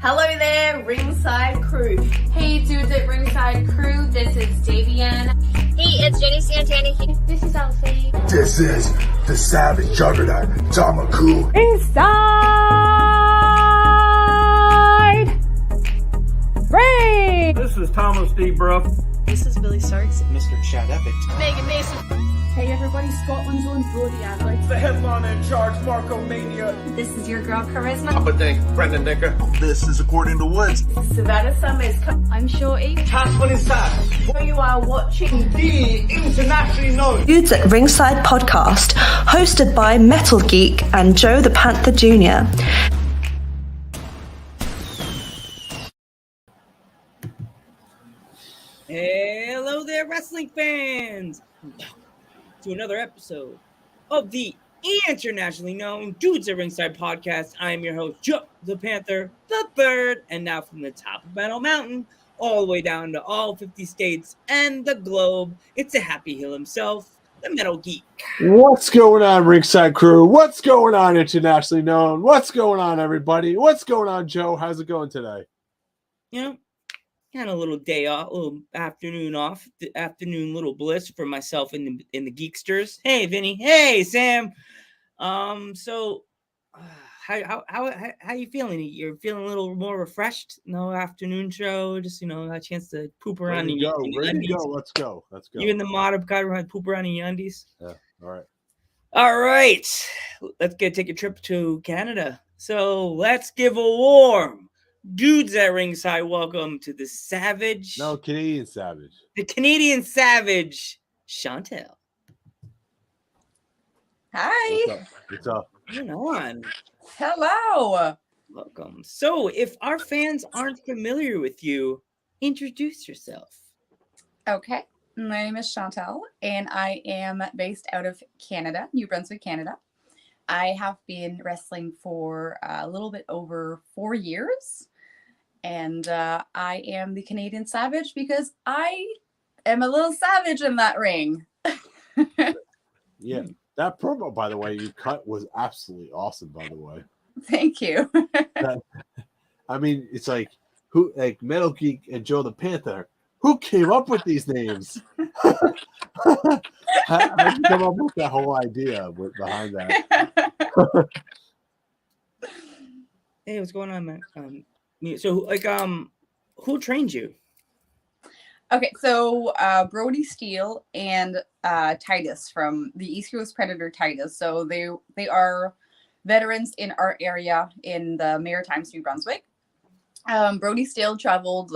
Hello there, Ringside Crew. Hey dudes at Ringside Crew, this is Davian. Hey, it's Jenny Santana here. This is Elsie. This is the Savage Juggernaut, Tamaku. Inside Ring! This is Thomas D. Bruff. This is Billy Starks. Mr. Chad Epic. Megan Mason. Hey everybody, Scotland's own Brody Adler. The headliner in charge, Marco Mania. This is your girl Charisma. Papa Dink, Brendan Dicker. This is According to Woods. Savannah Summers. I'm Shorty. Tasman inside. You are watching The internationally known Dudes at Ringside podcast, hosted by Metal Geek and Joe the Panther Jr. Hello there, wrestling fans! To another episode of the internationally known Dudes at Ringside podcast. I am your host, Joe the Panther, the Bird, and now from the top of Metal Mountain, all the way down to all 50 states and the globe, it's a Happy Hill himself, the Metal Geek. What's going on, Ringside Crew? What's going on, internationally known? What's going on, everybody? What's going on, Joe? How's it going today? You know, kind of a little day off, a little afternoon off, the afternoon little bliss for myself and the Geeksters. Hey, Vinny. Hey, Sam. So how you feeling? You're feeling a little more refreshed? No afternoon show, just a chance to poop around. Ready to go. Let's go. You and the mod have got to poop around in your undies. Yeah. All right. Let's take a trip to Canada. So let's give a warm Dudes at Ringside welcome to the Savage. No, Canadian Savage. The Canadian Savage, Chantel. Hi. What's up? Hang on. Hello. Welcome. So, if our fans aren't familiar with you, introduce yourself. Okay. My name is Chantel, and I am based out of Canada, New Brunswick, Canada. I have been wrestling for a little bit over 4 years, and I am the Canadian Savage because I am a little savage in that ring. Yeah, that promo, by the way, you cut was absolutely awesome, by the way. Thank you. I mean, it's like Metal Geek and Joe the Panther. Who came up with these names? How did you come up with that whole idea behind that? Hey, what's going on, man? Who trained you? Okay, so Brody Steele and Titus from the East Coast Predator Titus. So they are veterans in our area in the Maritimes, New Brunswick. Brody Steele traveled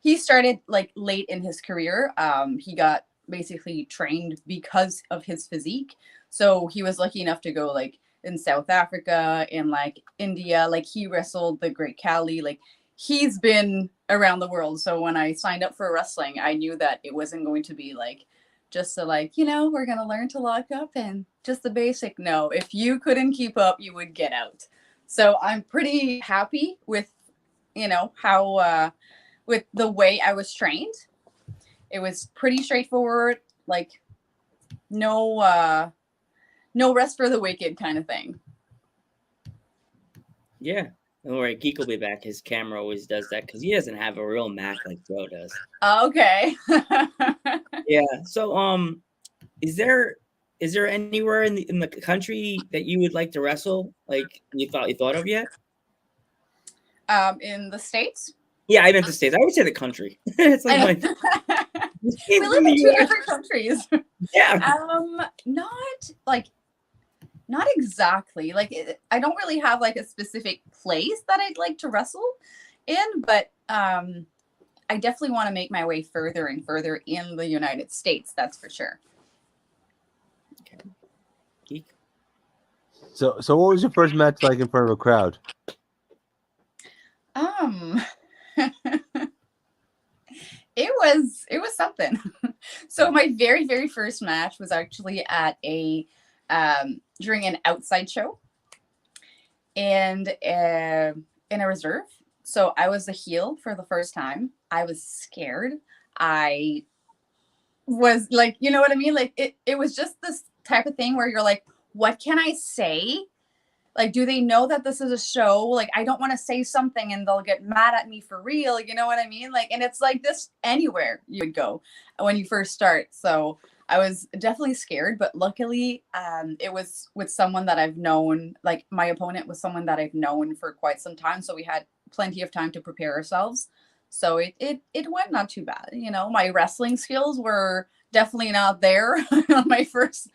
he started late in his career. He got basically trained because of his physique. So he was lucky enough to go in South Africa and India. He wrestled the Great Khali. He's been around the world. So when I signed up for wrestling, I knew that it wasn't going to be just we're going to learn to lock up and just the basic. No, if you couldn't keep up, you would get out. So I'm pretty happy with, how, with the way I was trained. It was pretty straightforward, no rest for the wicked kind of thing. Yeah. Don't worry, Geek will be back. His camera always does that because he doesn't have a real Mac like Joe does. Okay. Yeah. So, is there anywhere in the country that you would like to wrestle? You thought of yet? In the States? Yeah, I meant the States. I would say the country. It's we live in 2 different countries. Yeah. Not exactly. I don't really have a specific place that I'd like to wrestle in, but I definitely want to make my way further and further in the United States. That's for sure. Okay. Geek. So what was your first match like in front of a crowd? It was something. So my very, very first match was actually at during an outside show and in a reserve. So I was a heel for the first time. I was scared. I was you know what I mean? It was just this type of thing where you're what can I say Like, do they know that this is a show? Like, I don't want to say something and they'll get mad at me for real. You know what I mean? Like, and it's like this anywhere you would go when you first start. So I was definitely scared, but luckily it was with someone that I've known. Like, my opponent was someone that I've known for quite some time. So we had plenty of time to prepare ourselves. So it went not too bad. You know, my wrestling skills were definitely not there on my first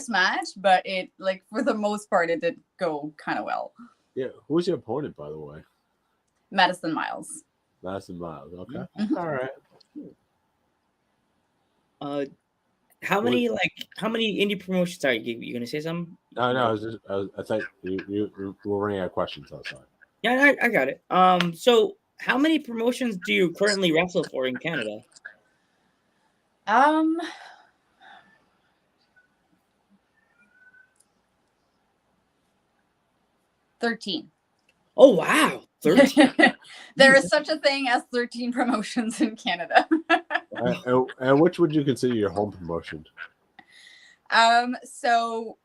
match, but it, like, for the most part, it did go kind of well. Yeah. Who was your opponent, by the way? Madison Miles. Madison Miles. Okay. Mhm. All right. How many indie promotions are you gonna say something? No. I thought you were running out of questions. I was sorry. Yeah, I got it. So how many promotions do you currently wrestle for in Canada? 13. Oh wow, 13. There is such a thing as 13 promotions in Canada. And which would you consider your home promotion? So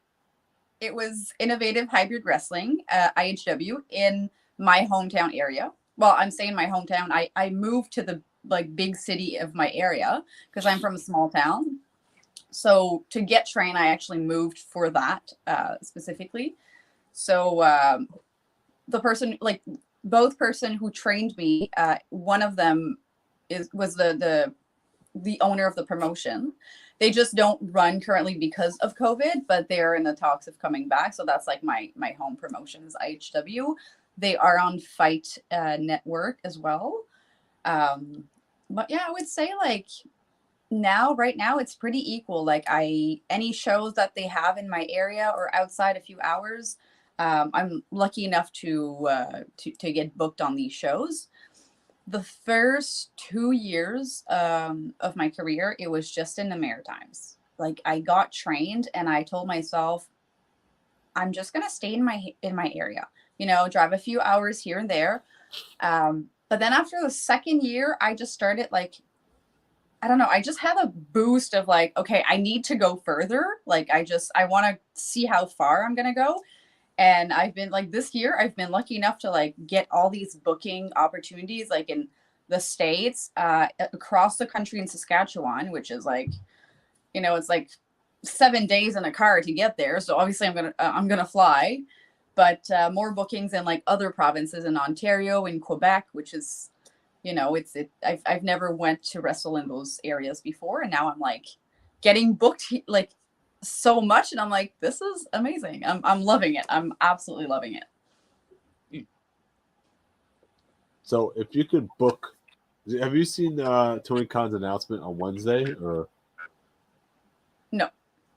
it was Innovative Hybrid Wrestling, IHW, in my hometown area. Well, I'm saying my hometown. I moved to the big city of my area because I'm from a small town. So to get trained, I actually moved for that specifically. So both person who trained me, one of them was the owner of the promotion. They just don't run currently because of COVID, but they're in the talks of coming back. So that's like my home promotion is IHW. They are on Fight Network as well. But yeah, I would say like right now it's pretty equal. Like any shows that they have in my area or outside a few hours, I'm lucky enough to get booked on these shows. The first 2 years of my career, it was just in the Maritimes. Like I got trained and I told myself, I'm just gonna stay in my area. You know, drive a few hours here and there. But then after the second year, I just started like, I don't know, I just had a boost of like, okay, I need to go further. Like I want to see how far I'm gonna go. And I've been like this year, I've been lucky enough to like get all these booking opportunities like in the States, across the country in Saskatchewan, which is like, you know, it's like 7 days in a car to get there. So obviously I'm gonna fly, but more bookings in like other provinces in Ontario, in Quebec, which is, you know, I've never went to wrestle in those areas before. And now I'm like getting booked like so much. And I'm like, this is amazing. I'm loving it. I'm absolutely loving it. So if you could book, have you seen Tony Khan's announcement on Wednesday or?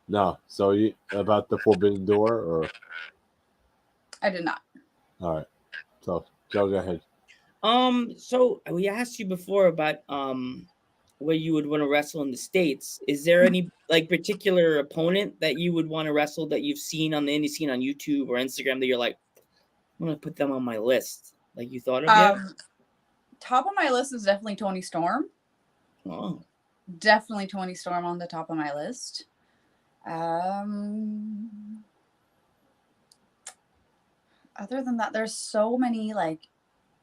No. So about the Forbidden Door or? I did not. All right. So Joe, go ahead. So we asked you before about where you would want to wrestle in the States. Is there any like particular opponent that you would want to wrestle that you've seen on the indie scene on YouTube or Instagram that you're like, I'm gonna put them on my list? Like you thought of yet? Top of my list is definitely Tony Storm. Oh. Definitely Tony Storm on the top of my list. Other than that, there's so many like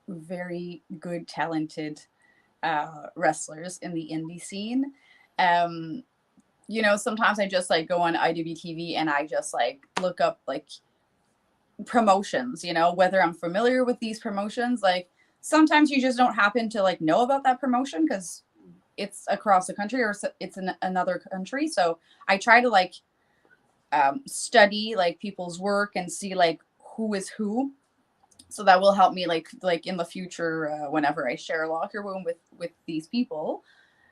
very good, talented wrestlers in the indie scene. You know, sometimes I just like go on IWTV and I just like look up like promotions, you know, whether I'm familiar with these promotions. Like sometimes you just don't happen to like know about that promotion because it's across the country or it's in another country. So I try to like study like people's work and see like who is who. So that will help me like in the future whenever I share a locker room with these people.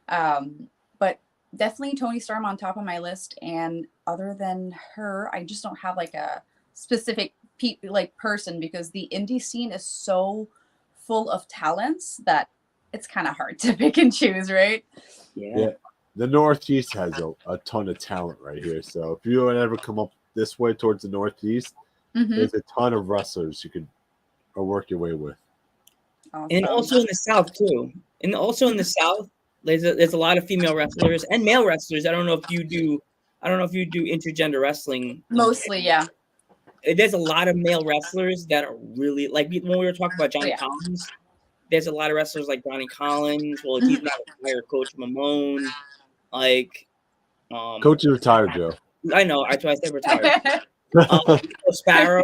But definitely Tony Storm on top of my list. And other than her, I just don't have like a specific person because the indie scene is so full of talents that it's kind of hard to pick and choose, right? Yeah. The Northeast has a ton of talent right here. So if you would ever come up this way towards the Northeast, there's a ton of wrestlers you could work your way with. Awesome. And also in the South too. And also in the South, there's a lot of female wrestlers and male wrestlers. I don't know if you do intergender wrestling. Mostly, yeah. there's a lot of male wrestlers that are really like when we were talking about Johnny Collins. There's a lot of wrestlers like Johnny Collins. Well, he's not retired. Coach Mamone, like Coach is retired, Joe. I know. I said retired. Sparrow.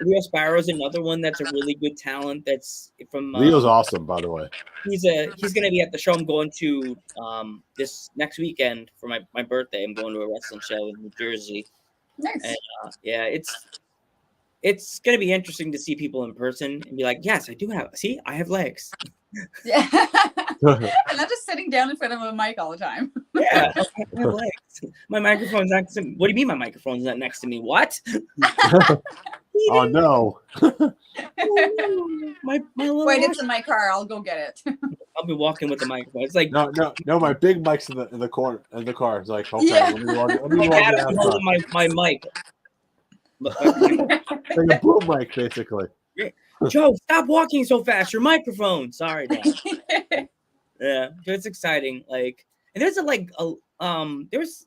Leo Sparrow is another one that's a really good talent. That's from Leo's awesome, by the way. He's gonna be at the show I'm going to this next weekend for my birthday. I'm going to a wrestling show in New Jersey. Nice. And, it's gonna be interesting to see people in person and be like, yes, I do have. See, I have legs. Yeah. And not just sitting down in front of a mic all the time. Yeah, I have legs. My microphone's next to me. What do you mean my microphone's not next to me? What? Oh no. my little Wait, it's in my car. I'll go get it. I'll be walking with the microphone. It's like no. My big mic's in the corner in the car. It's like okay, Yeah. let me walk my mic. like a boom mic, basically. Joe, stop walking so fast. Your microphone. Sorry, Dad. Yeah, it's exciting. Like, and there's there's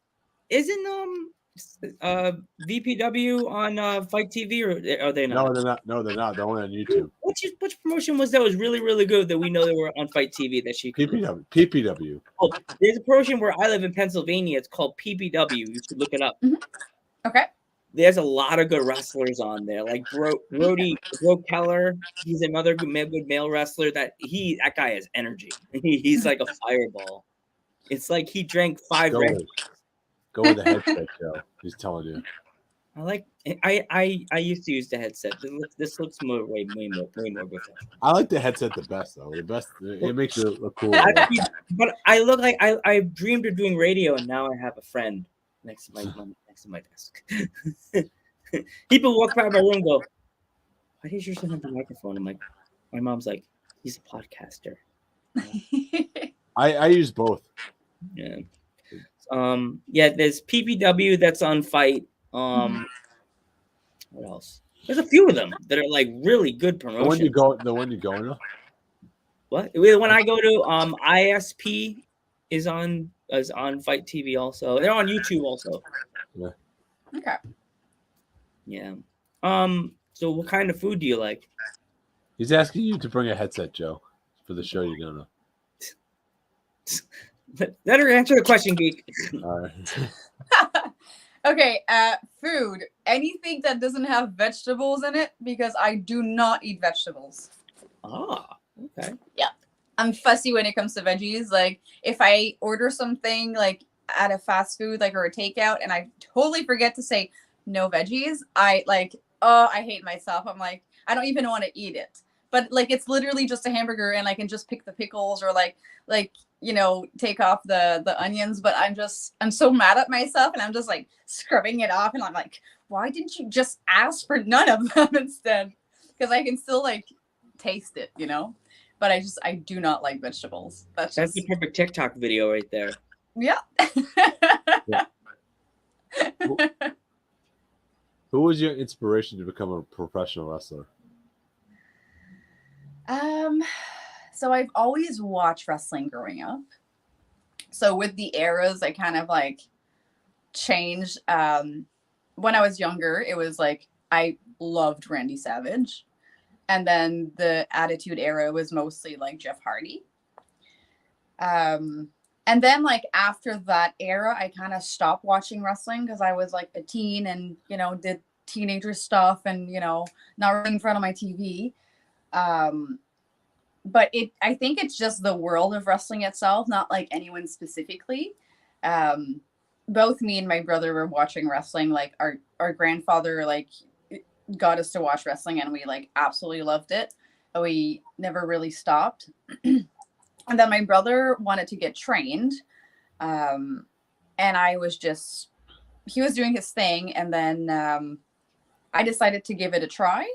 VPW on Fight TV, or are they not? No, they're not. No, they're not. They're only on YouTube. Which promotion was that was really, really good that we know they were on Fight TV that she could PPW. Oh, there's a promotion where I live in Pennsylvania. It's called PPW. You should look it up. Mm-hmm. Okay. There's a lot of good wrestlers on there, like Bro Keller. He's another good male wrestler. That guy has energy. He's like a fireball. It's like he drank 5 Red. Go with the headset, Joe. He's telling you. I used to use the headset. This looks way more professional. I like the headset the best though. The best. It makes you look cool. But I look like I dreamed of doing radio, and now I have a friend next to my desk. People walk by my room and go, why does your son have a microphone? I'm like, my mom's like, he's a podcaster. I use both. Yeah. There's PPW that's on Fight. What else? There's a few of them that are like really good promotions. The one you going to? What? When I go to ISP is on Fight TV also. They're on YouTube also. Yeah. Okay. Yeah. So what kind of food do you like? He's asking you to bring a headset, Joe, for the show you're going to. Let her answer the question, geek. All right. Okay, food. Anything that doesn't have vegetables in it, because I do not eat vegetables. Ah, okay. Yeah. I'm fussy when it comes to veggies. Like, if I order something, like, at a fast food, like, or a takeout, and I totally forget to say no veggies, I hate myself. I'm like, I don't even want to eat it. But, like, it's literally just a hamburger, and I can just pick the pickles or, like, take off the onions. But I'm so mad at myself, and I'm just, like, scrubbing it off. And I'm like, why didn't you just ask for none of them instead? Because I can still, like, taste it, But I do not like vegetables. That's the perfect TikTok video right there. Yeah. Who was your inspiration to become a professional wrestler? So I've always watched wrestling growing up. So with the eras, I kind of like changed. When I was younger, it was like I loved Randy Savage. And then the Attitude Era was mostly like Jeff Hardy. And then like after that era, I kind of stopped watching wrestling because I was like a teen and, did teenager stuff and, not really in front of my TV. But I think it's just the world of wrestling itself, not like anyone specifically. Both me and my brother were watching wrestling. Like our grandfather, like, got us to watch wrestling and we like absolutely loved it. We never really stopped. And then my brother wanted to get trained. And he was doing his thing. And then I decided to give it a try.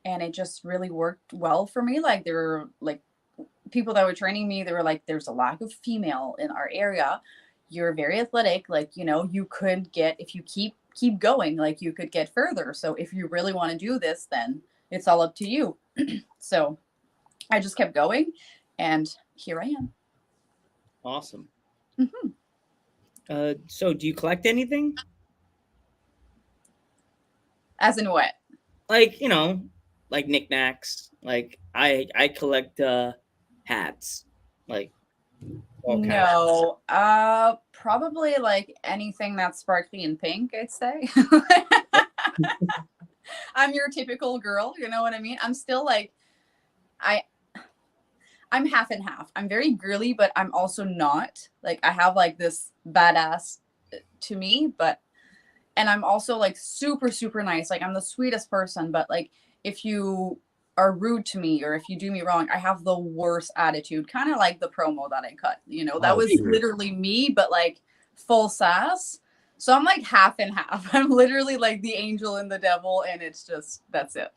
And it just really worked well for me. Like there were like people that were training me, they were like, there's a lack of female in our area. You're very athletic. Like, you could get, if you keep going, like you could get further. So if you really want to do this, then it's all up to you. So I just kept going and here I am. Awesome. Mm-hmm. So do you collect anything? As in what? Like, you know, like knickknacks. Like I collect hats. Like all kinds. No, probably like anything that's sparkly and pink, I'd say. I'm your typical girl, you know what I mean? I'm still like, I'm half and half. I'm very girly, but I'm also not. Like, I have like this badass to me, and I'm also like super, super nice. Like, I'm the sweetest person, but like, if you are rude to me or if you do me wrong, I have the worst attitude, kind of like the promo that I cut. You know, that was literally me, but like full sass. So I'm like half and half. I'm literally like the angel and the devil, and it's just, that's it.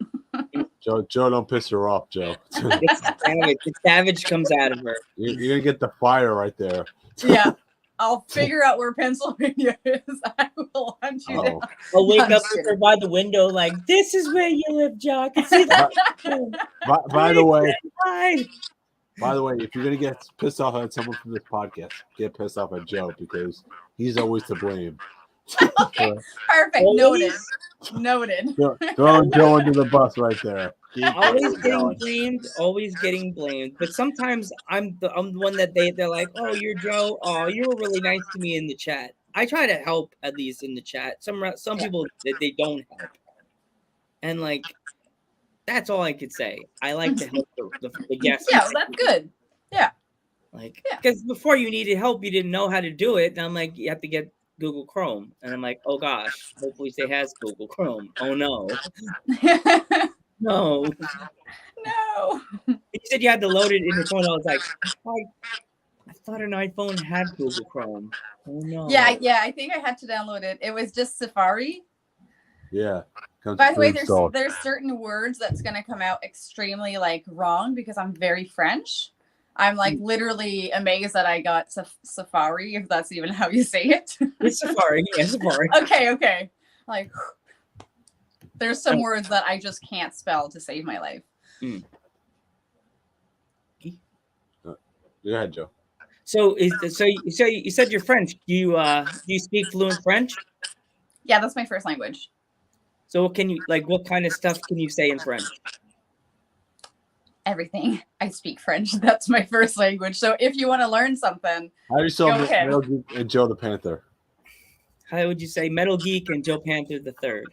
Joe, don't piss her off, Joe. The savage comes out of her. You're gonna get the fire right there. Yeah. I'll figure out where Pennsylvania is. I will hunt you down. I'll wake up with her by the window, like, this is where you live, Joe. I can see that. By the way, if you're gonna get pissed off at someone from this podcast, get pissed off at Joe because he's always to blame. Okay, perfect. Noted. Throwing Joe under the bus right there. Always getting blamed. But sometimes I'm the one that they're like, oh, you're Joe. Oh, you were really nice to me in the chat. I try to help at least in the chat. Some people they don't help, and like that's all I could say. I like to help the guests. Yeah, that's good. Yeah. Like, because before you needed help, you didn't know how to do it. And I'm like, you have to get Google Chrome. And I'm like, oh gosh, hopefully it has Google Chrome. Oh no. No. You said you had to load it in your phone. I was like, I thought an iPhone had Google Chrome. Oh no. Yeah, I think I had to download it. It was just Safari. Yeah. By the way, there's certain words that's gonna come out extremely like wrong because I'm very French. I'm like literally amazed that I got Safari, if that's even how you say it. It's Safari. Yeah, Safari. Okay. Like, there's some words that I just can't spell to save my life. Go ahead, Joe. So you said you're French. Do you speak fluent French? Yeah, that's my first language. So what kind of stuff can you say in French? Everything. I speak French. That's my first language. So if you want to learn something, how do you spell Metal Geek and Joe the Panther? How would you say Metal Geek and Joe Panther the Third?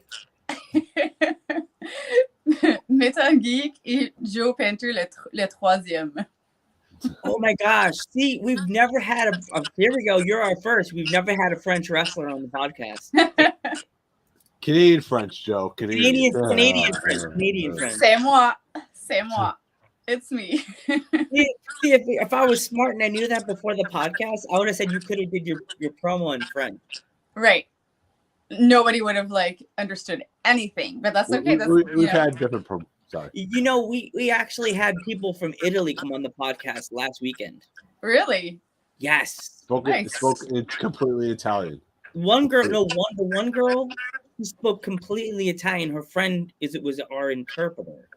Metal Geek et Joe Panther le troisième. Oh my gosh. See, we've never had here we go. You're our first. We've never had a French wrestler on the podcast. Canadian French, Joe. Canadian French. C'est moi. It's me. See, if I was smart and I knew that before the podcast, I would have said you could have did your promo in French. Right. Nobody would have like understood anything, but that's okay. We've had different promos. Sorry. You know, we actually had people from Italy come on the podcast last weekend. Really? Yes. Spoke completely Italian. One girl, the one girl who spoke completely Italian. Her friend was our interpreter.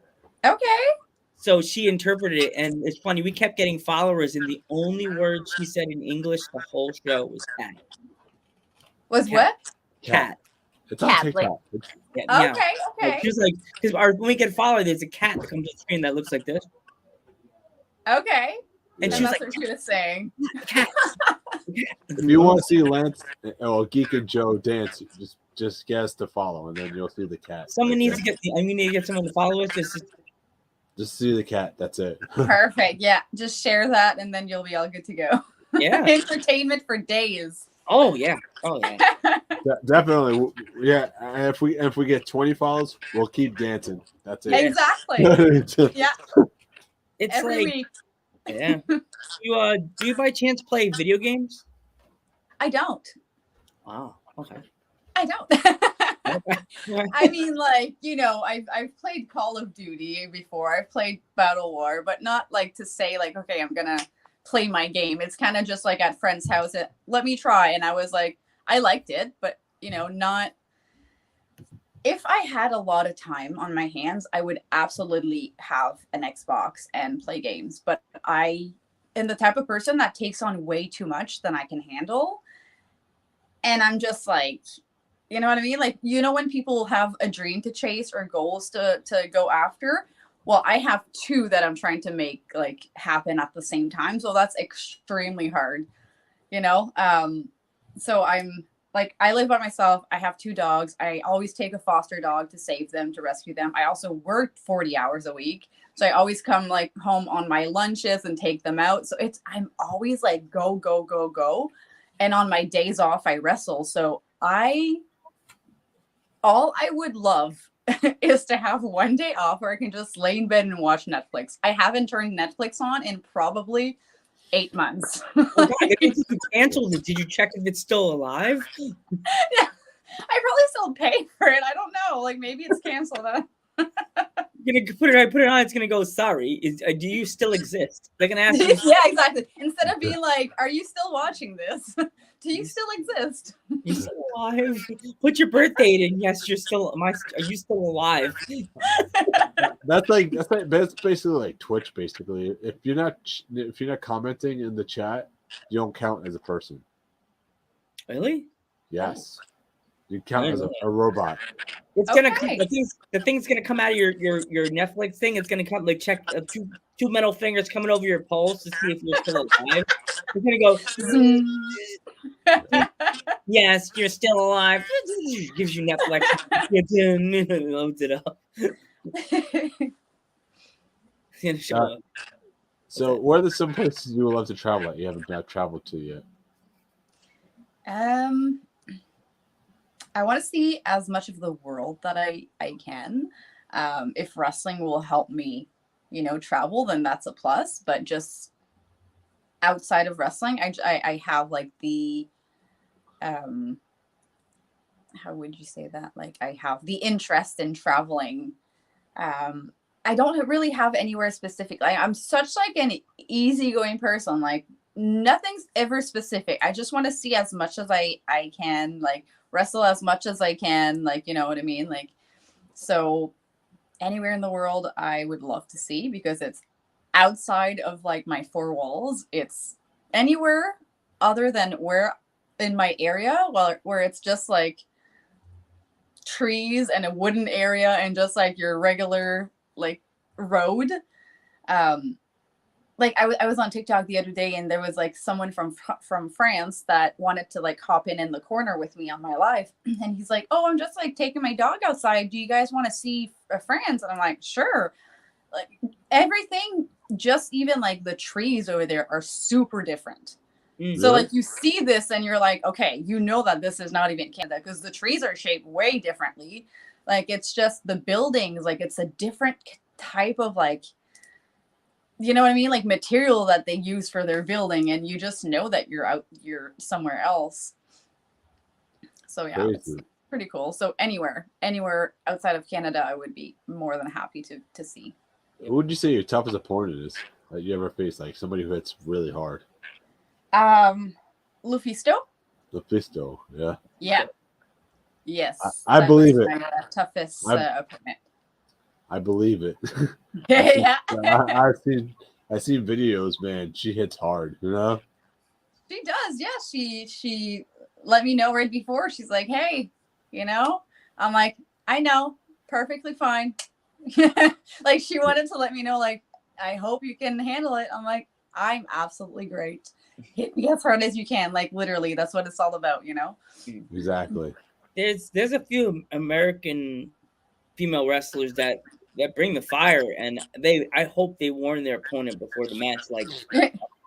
Okay. So she interpreted it, and it's funny. We kept getting followers, and the only word she said in English the whole show was cat. Was what? Cat. It's on TikTok. Okay. She was like, because when we get followed, there's a cat that comes on the screen that looks like this. Okay. And she was like, what she was saying. Cat. If you want to see Lance or Geek and Joe dance, just get us to follow, and then you'll see the cat. Someone needs to get. I need to get someone to follow us. Just see the cat. That's it. Perfect. Yeah. Just share that, and then you'll be all good to go. Yeah. Entertainment for days. Oh yeah. Definitely. Yeah. If we get 20 follows, we'll keep dancing. That's it. Exactly. Yeah. It's every week. Yeah. Do you by chance play video games? I don't. Wow. Okay. I don't. I mean, like, I've played Call of Duty before. I've played Battle War, but not like to say like, okay, I'm gonna play my game. It's kind of just like at friend's house. Let me try, and I was like, I liked it, but not. If I had a lot of time on my hands, I would absolutely have an Xbox and play games. But I am the type of person that takes on way too much than I can handle. And I'm just like, You know what I mean? Like, you know, when people have a dream to chase or goals to go after, well, I have two that I'm trying to make like happen at the same time. So that's extremely hard, you know? So I'm like, I live by myself. I have two dogs. I always take a foster dog to save them, to rescue them. I also work 40 hours a week. So I always come like home on my lunches and take them out. So I'm always like, go, go, go, go. And on my days off, I wrestle. So all I would love is to have one day off where I can just lay in bed and watch Netflix. I haven't turned Netflix on in probably 8 months. Oh, God, you canceled it. Did you check if it's still alive? Yeah, I probably still pay for it. I don't know. Like maybe it's canceled. You're gonna put it on. It's gonna go. Sorry. Do you still exist? They're gonna ask you. Yeah, exactly. Instead of being like, "Are you still watching this? Do you still exist? You still alive? Put your birth date in. Yes, you're still. Are you still alive? That's basically like Twitch. Basically, if you're not commenting in the chat, you don't count as a person. Really? Yes, you count as a robot. It's gonna come. The thing's gonna come out of your Netflix thing. It's gonna come like check two metal fingers coming over your pulse to see if you're still alive. It's gonna go. Yes, you're still alive. Gives you Netflix. Loads it up. So, where are some places you would love to travel that you haven't traveled to yet? I want to see as much of the world that I can. If wrestling will help me, you know, travel, then that's a plus. But just outside of wrestling, I have like the how would you say that? Like I have the interest in traveling. I don't really have anywhere specific. I'm such like an easygoing person. Like nothing's ever specific. I just want to see as much as I can, like wrestle as much as I can, like, you know what I mean? Like, so anywhere in the world I would love to see because it's outside of like my four walls. It's anywhere other than where in my area, where it's just like trees and a wooden area and just like your regular like road. Like I was on TikTok the other day and there was like someone from France that wanted to like hop in the corner with me on my live. And he's like, "Oh, I'm just like taking my dog outside. Do you guys want to see France?" And I'm like, "Sure." Like everything, just even like the trees over there are super different. So like you see this and you're like, okay, you know that this is not even Canada because the trees are shaped way differently. Like it's just the buildings, like it's a different type of like, you know what I mean? Like material that they use for their building and you just know that you're somewhere else. So yeah, it's pretty cool. So anywhere outside of Canada, I would be more than happy to see. Who would you say your toughest opponent is that you ever faced? Like somebody who hits really hard. Lufisto. Lufisto, yeah. Yeah. Yes. I believe it. My toughest opponent. I believe it. Yeah. I've seen videos, man. She hits hard, you know? She does, yeah. She let me know right before. She's like, "Hey, you know?" I'm like, "I know, perfectly fine." Like she wanted to let me know, like, "I hope you can handle it." I'm like, "I'm absolutely great. Hit me as hard as you can." Like literally, that's what it's all about, you know? Exactly. There's a few American female wrestlers that bring the fire, and I hope they warn their opponent before the match, like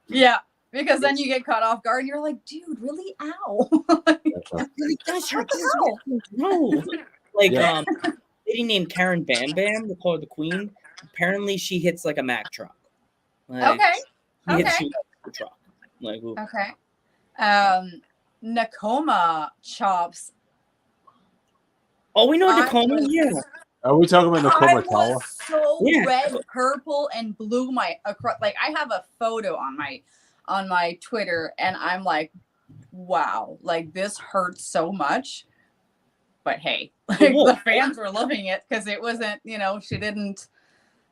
yeah, because then you get caught off guard and you're like, "Dude, really? Ow." That really does hurt. No. Like lady named Karen Bam Bam, they call her the Queen. Apparently she hits like a Mack truck. Like, Okay. Hits you like a truck. Like ooh. Okay. Nakoma chops. Oh, we know Nakoma, yeah. Are we talking about Nakoma I was so red, purple, and blue. Like I have a photo on my Twitter, and I'm like, wow, like this hurts so much. But hey, like the fans were loving it because it wasn't, you know, she didn't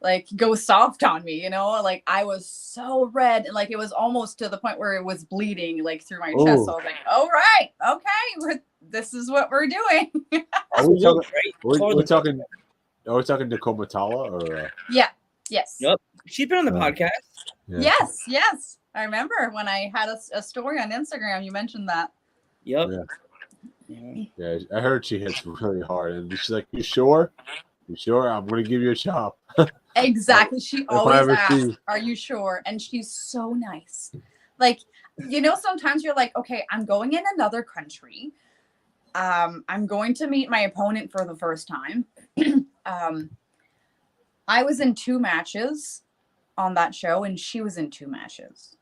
like go soft on me, you know, like I was so red and like it was almost to the point where it was bleeding like through my chest. So I was like, all right, okay, this is what we're doing. Are we talking? Right? We're talking. Are we talking to Komatala or? Yeah. Yes. Yep. She's been on the podcast. Yeah. Yes. I remember when I had a story on Instagram, you mentioned that. Yep. Yeah, I heard she hits really hard, and she's like, "You sure? You sure? I'm gonna give you a chop." Exactly. She I always ever asks, see- "Are you sure?" And she's so nice. Like, you know, sometimes you're like, "Okay, I'm going in another country. I'm going to meet my opponent for the first time." I was in 2 matches on that show, and she was in 2 matches.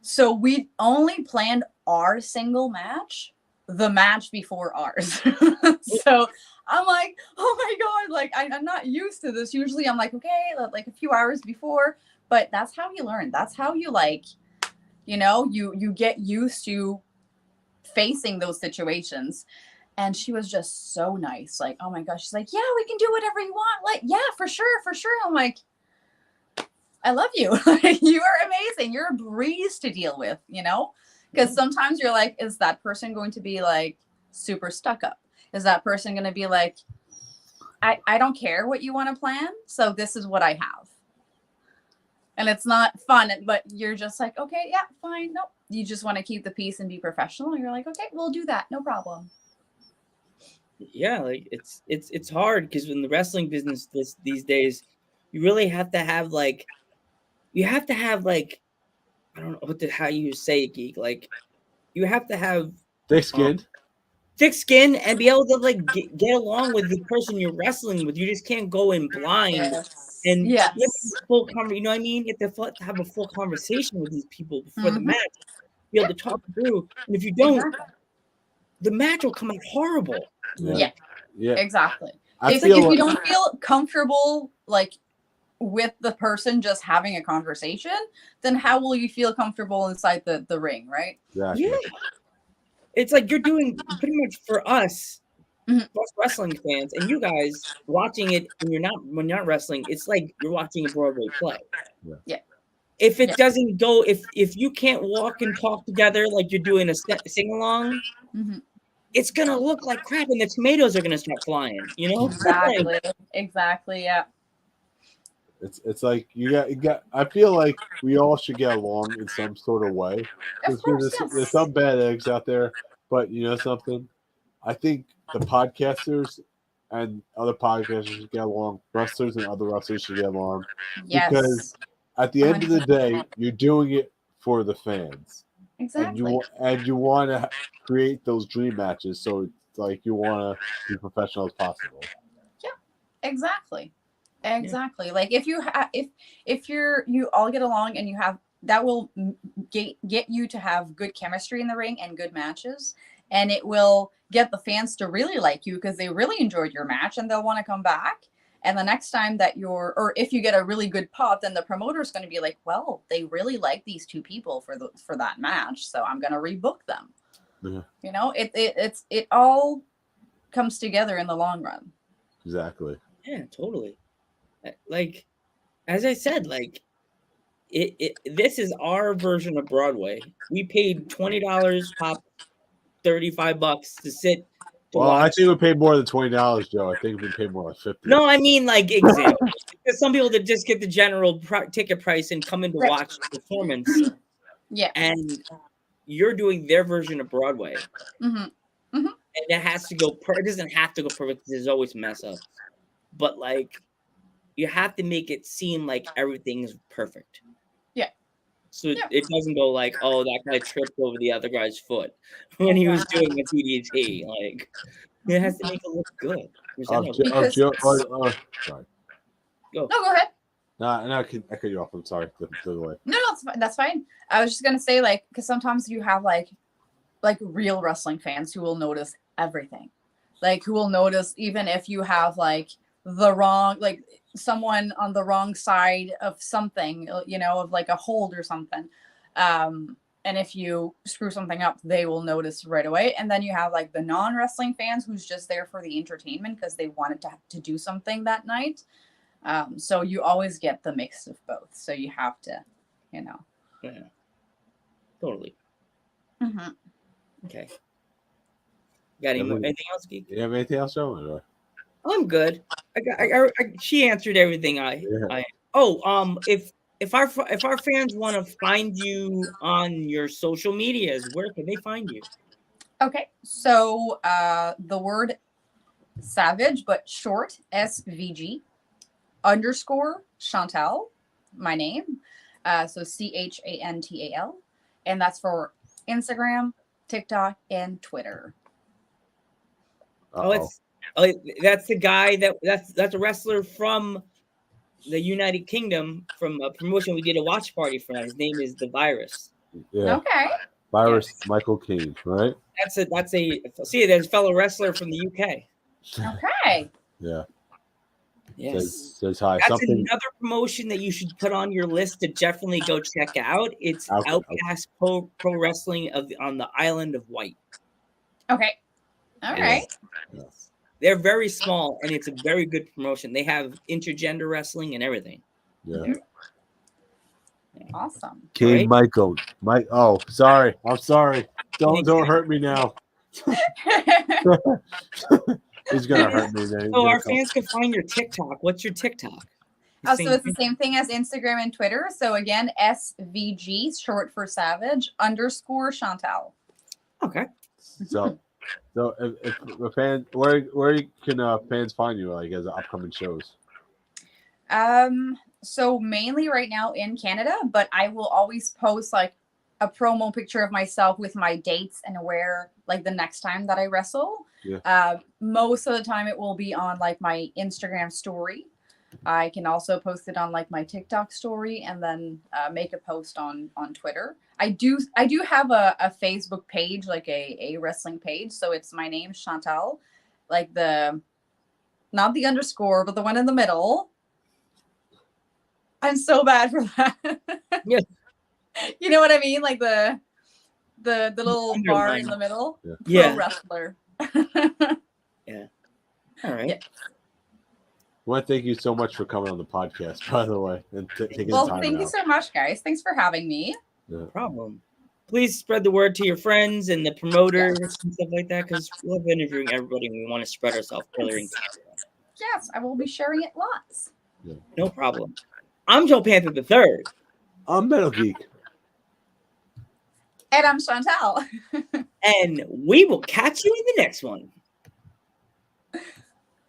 So we only planned our single match the match before ours. So I'm like, oh my God, like I'm not used to this. Usually I'm like, okay, like a few hours before, but that's how you learn. That's how you like, you know, you get used to facing those situations. And she was just so nice. Like, oh my gosh, she's like, yeah, we can do whatever you want. Like, yeah, for sure, for sure. I'm like, I love you. You are amazing. You're a breeze to deal with, you know? Because sometimes you're like, is that person going to be like super stuck up? Is that person going to be like, I don't care what you want to plan, so this is what I have. And it's not fun, but you're just like, okay, yeah, fine. Nope. You just want to keep the peace and be professional. And you're like, okay, we'll do that. No problem. Yeah, like it's hard because in the wrestling business these days, you really have to have like, I don't know how you say it, geek. Like, you have to have thick skin, and be able to like get along with the person you're wrestling with. You just can't go in blind. And you have to have you know what I mean? You have to have a full conversation with these people before the match, be able to talk through. And if you don't, the match will come out horrible. Yeah. Exactly. I It's like feel if you don't feel comfortable like with the person just having a conversation, then how will you feel comfortable inside the ring, right? Exactly. Yeah. It's like you're doing pretty much for us, us wrestling fans, and you guys watching it when you're not wrestling. It's like you're watching a Broadway play. Yeah. If it doesn't go, if you can't walk and talk together like you're doing a sing along, it's gonna look like crap, and the tomatoes are gonna start flying. You know Exactly. Exactly. Yeah. It's like you got. I feel like we all should get along in some sort of way. There's some bad eggs out there, but you know something. I think the podcasters and other podcasters should get along. Wrestlers and other wrestlers should get along. Yes. Because at the end of the day, you're doing it for the fans. Exactly. And you want to create those dream matches. So it's like you want to be professional as possible. Yeah. Exactly. Exactly. Like if you if you all get along and you have that will get you to have good chemistry in the ring and good matches, and it will get the fans to really like you because they really enjoyed your match and they'll want to come back. And the next time that or if you get a really good pop, then the promoter is going to be like, well, they really like these 2 people for that match, so I'm going to rebook them. Yeah. You know, it all comes together in the long run. Exactly. Yeah, totally. Like, as I said, like this is our version of Broadway. We paid $20 pop, $35 to sit. Well, I think we paid more than $20, Joe. I think we paid more like $50. No, I mean like example. Because some people that just get the general ticket price and come in to watch the performance. Yeah. And you're doing their version of Broadway. And it has to go. It doesn't have to go perfect. There's always mess up, but like you have to make it seem like everything's perfect. Yeah. So it doesn't go like, oh, that guy tripped over the other guy's foot when he was doing a TDT. Like, it has to make it look good. Sorry. No, go ahead. No, I cut you off. I'm sorry. No, that's fine. I was just gonna say, like, because sometimes you have like real wrestling fans who will notice everything, like who will notice even if you have like the wrong, like someone on the wrong side of something, you know, of like a hold or something. And if you screw something up, they will notice right away. And then you have like the non-wrestling fans who's just there for the entertainment because they wanted to do something that night. So you always get the mix of both. So you have to, you know. Yeah. Totally. Mm-hmm. Okay. Got anything else, Geek? You have anything else, Joe? I'm good. She answered everything. If our fans want to find you on your social medias, where can they find you? Okay, so the word savage, but short, SVG _ Chantel, my name. So CHANTAL. And that's for Instagram, TikTok, and Twitter. That's the guy that's a wrestler from the United Kingdom from a promotion we did a watch party for. His name is The Virus. Yeah. Okay. Virus Michael King, right? There's a fellow wrestler from the UK. Okay. Yeah. Yes. Says hi. That's another promotion that you should put on your list to definitely go check out. It's Outcast Pro Wrestling on the island of Wight. Okay. All right. Yes. They're very small, and it's a very good promotion. They have intergender wrestling and everything. Yeah. Awesome. King Michael. Oh, sorry. I'm sorry. Don't hurt me now. He's gonna hurt me. So our fans can find your TikTok. What's your TikTok? So it's the same thing as Instagram and Twitter. So again, SVG, short for savage, _ Chantel. Okay. So if a fan, where can fans find you, like, as upcoming shows? So mainly right now in Canada, but I will always post like a promo picture of myself with my dates and where, like, the next time that I wrestle. Yeah. Most of the time it will be on like my Instagram story. I can also post it on like my TikTok story, and then make a post on Twitter. I do have a Facebook page, like a wrestling page. So it's my name, Chantel, like not the underscore, but the one in the middle. I'm so bad for that. Yes. You know what I mean? Like the little bar in the middle. Yeah. Pro wrestler. Yeah. All right. Yeah. Well, thank you so much for coming on the podcast, by the way, and taking the time out. Thank you so much, guys. Thanks for having me. No problem. Please spread the word to your friends and the promoters and stuff like that, because we love interviewing everybody and we want to spread ourselves further in Canada. Yes, I will be sharing it lots. Yeah. No problem. I'm Joe Panther III. I'm Metal Geek. And I'm Chantel. And we will catch you in the next one.